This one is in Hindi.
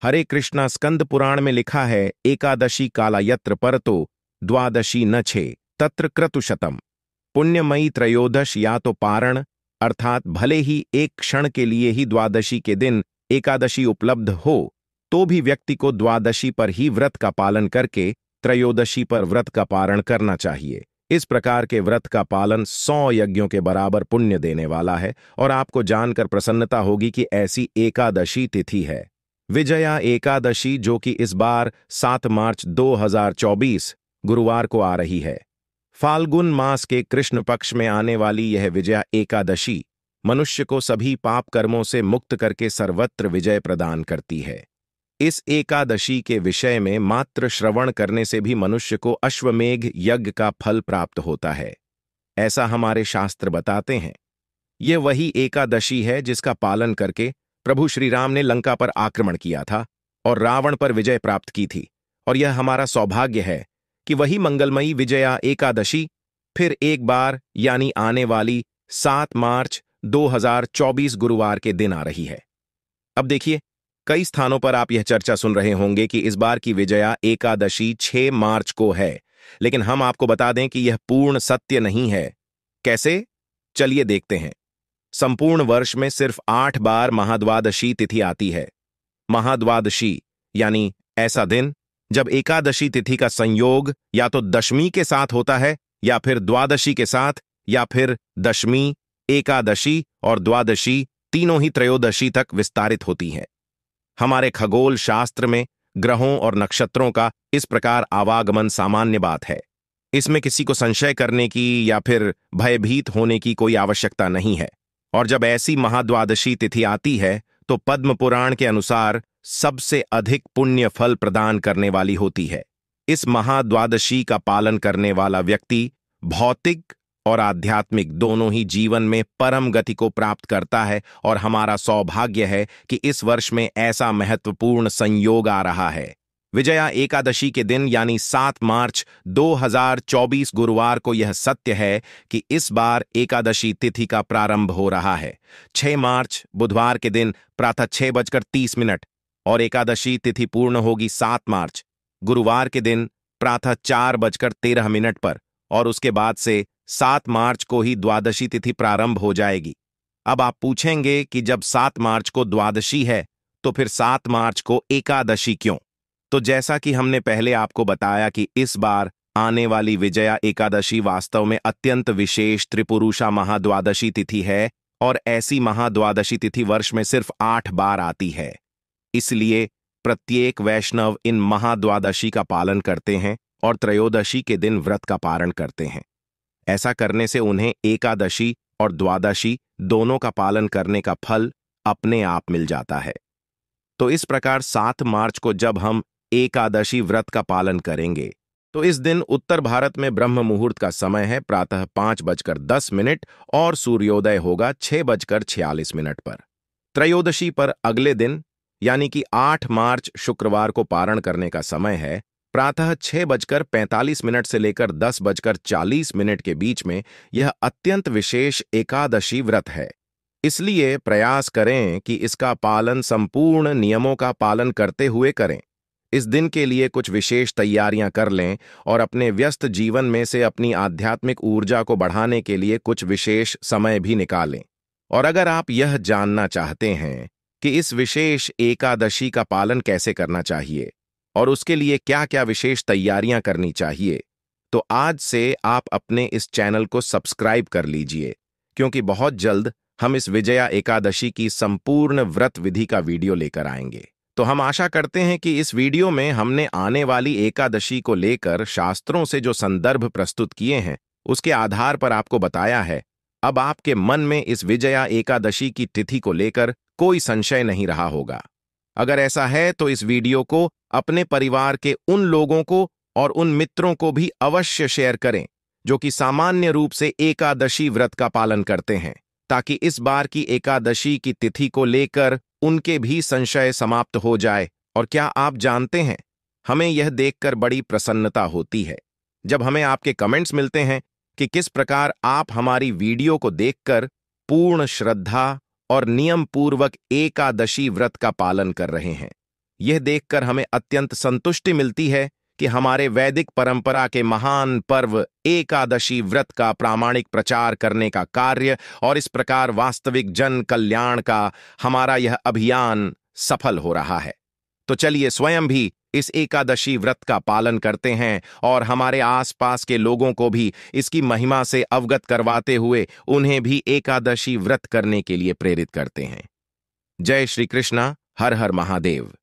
हरे कृष्णा स्कंद पुराण में लिखा है, एकादशी काला यत्र परतो द्वादशी न छे तत्र क्रतुशतम। पुण्यमयी त्रयोदश या तो पारण अर्थात भले ही एक क्षण के लिए ही द्वादशी के दिन एकादशी उपलब्ध हो तो भी व्यक्ति को द्वादशी पर ही व्रत का पालन करके त्रयोदशी पर व्रत का पारण करना चाहिए। इस प्रकार के व्रत का पालन 100 यज्ञों के बराबर पुण्य देने वाला है और आपको जानकर प्रसन्नता होगी कि ऐसी एकादशी तिथि है विजया एकादशी, जो कि इस बार 7 मार्च 2024 गुरुवार को आ रही है। फाल्गुन मास के कृष्ण पक्ष में आने वाली यह विजया एकादशी मनुष्य को सभी पाप कर्मों से मुक्त करके सर्वत्र विजय प्रदान करती है। इस एकादशी के विषय में मात्र श्रवण करने से भी मनुष्य को अश्वमेघ यज्ञ का फल प्राप्त होता है, ऐसा हमारे शास्त्र बताते हैं। यह वही एकादशी है जिसका पालन करके प्रभु श्री राम ने लंका पर आक्रमण किया था और रावण पर विजय प्राप्त की थी। और यह हमारा सौभाग्य है कि वही मंगलमयी विजया एकादशी फिर एक बार यानी आने वाली 7 मार्च 2024 गुरुवार के दिन आ रही है। अब देखिए, कई स्थानों पर आप यह चर्चा सुन रहे होंगे कि इस बार की विजया एकादशी 6 मार्च को है, लेकिन हम आपको बता दें कि यह पूर्ण सत्य नहीं है। कैसे? चलिए देखते हैं। संपूर्ण वर्ष में सिर्फ 8 बार महाद्वादशी तिथि आती है। महाद्वादशी यानी ऐसा दिन जब एकादशी तिथि का संयोग या तो दशमी के साथ होता है या फिर द्वादशी के साथ, या फिर दशमी, एकादशी और द्वादशी तीनों ही त्रयोदशी तक विस्तारित होती हैं। हमारे खगोल शास्त्र में ग्रहों और नक्षत्रों का इस प्रकार आवागमन सामान्य बात है। इसमें किसी को संशय करने की या फिर भयभीत होने की कोई आवश्यकता नहीं है। और जब ऐसी महाद्वादशी तिथि आती है तो पद्म पुराण के अनुसार सबसे अधिक पुण्य फल प्रदान करने वाली होती है। इस महाद्वादशी का पालन करने वाला व्यक्ति भौतिक और आध्यात्मिक दोनों ही जीवन में परम गति को प्राप्त करता है और हमारा सौभाग्य है कि इस वर्ष में ऐसा महत्वपूर्ण संयोग आ रहा है। विजया एकादशी के दिन यानी 7 मार्च 2024 गुरुवार को यह सत्य है कि इस बार एकादशी तिथि का प्रारंभ हो रहा है। 6 मार्च बुधवार के दिन प्रातः 6:30 और एकादशी तिथि पूर्ण होगी 7 मार्च गुरुवार के दिन प्रातः 4:13 पर और उसके बाद से 7 मार्च को ही द्वादशी तिथि प्रारंभ हो जाएगी। अब आप पूछेंगे कि जब 7 मार्च को द्वादशी है तो फिर 7 मार्च को एकादशी क्यों? तो जैसा कि हमने पहले आपको बताया कि इस बार आने वाली विजया एकादशी वास्तव में अत्यंत विशेष त्रिपुरुषा महाद्वादशी तिथि है और ऐसी महाद्वादशी तिथि वर्ष में सिर्फ 8 बार आती है। इसलिए प्रत्येक वैष्णव इन महाद्वादशी का पालन करते हैं और त्रयोदशी के दिन व्रत का पारण करते हैं। ऐसा करने से उन्हें एकादशी और द्वादशी दोनों का पालन करने का फल अपने आप मिल जाता है। तो इस प्रकार 7 मार्च को जब हम एकादशी व्रत का पालन करेंगे तो इस दिन उत्तर भारत में ब्रह्म मुहूर्त का समय है प्रातः 5:10 और सूर्योदय होगा 6:46 पर। त्रयोदशी पर अगले दिन यानी कि 8 मार्च शुक्रवार को पारण करने का समय है प्रातः 6:45 से लेकर 10:40 के बीच में। यह अत्यंत विशेष एकादशी व्रत है, इसलिए प्रयास करें कि इसका पालन संपूर्ण नियमों का पालन करते हुए करें। इस दिन के लिए कुछ विशेष तैयारियां कर लें और अपने व्यस्त जीवन में से अपनी आध्यात्मिक ऊर्जा को बढ़ाने के लिए कुछ विशेष समय भी निकालें। और अगर आप यह जानना चाहते हैं कि इस विशेष एकादशी का पालन कैसे करना चाहिए और उसके लिए क्या क्या विशेष तैयारियां करनी चाहिए, तो आज से आप अपने इस चैनल को सब्सक्राइब कर लीजिए, क्योंकि बहुत जल्द हम इस विजया एकादशी की संपूर्ण व्रत विधि का वीडियो लेकर आएंगे। तो हम आशा करते हैं कि इस वीडियो में हमने आने वाली एकादशी को लेकर शास्त्रों से जो संदर्भ प्रस्तुत किए हैं उसके आधार पर आपको बताया है। अब आपके मन में इस विजया एकादशी की तिथि को लेकर कोई संशय नहीं रहा होगा। अगर ऐसा है तो इस वीडियो को अपने परिवार के उन लोगों को और उन मित्रों को भी अवश्य शेयर करें जो कि सामान्य रूप से एकादशी व्रत का पालन करते हैं, ताकि इस बार की एकादशी की तिथि को लेकर उनके भी संशय समाप्त हो जाए। और क्या आप जानते हैं, हमें यह देखकर बड़ी प्रसन्नता होती है जब हमें आपके कमेंट्स मिलते हैं कि किस प्रकार आप हमारी वीडियो को देखकर पूर्ण श्रद्धा और नियम पूर्वक एकादशी व्रत का पालन कर रहे हैं। यह देखकर हमें अत्यंत संतुष्टि मिलती है कि हमारे वैदिक परंपरा के महान पर्व एकादशी व्रत का प्रामाणिक प्रचार करने का कार्य और इस प्रकार वास्तविक जन कल्याण का हमारा यह अभियान सफल हो रहा है। तो चलिए स्वयं भी इस एकादशी व्रत का पालन करते हैं और हमारे आसपास के लोगों को भी इसकी महिमा से अवगत करवाते हुए उन्हें भी एकादशी व्रत करने के लिए प्रेरित करते हैं। जय श्री कृष्णा। हर हर महादेव।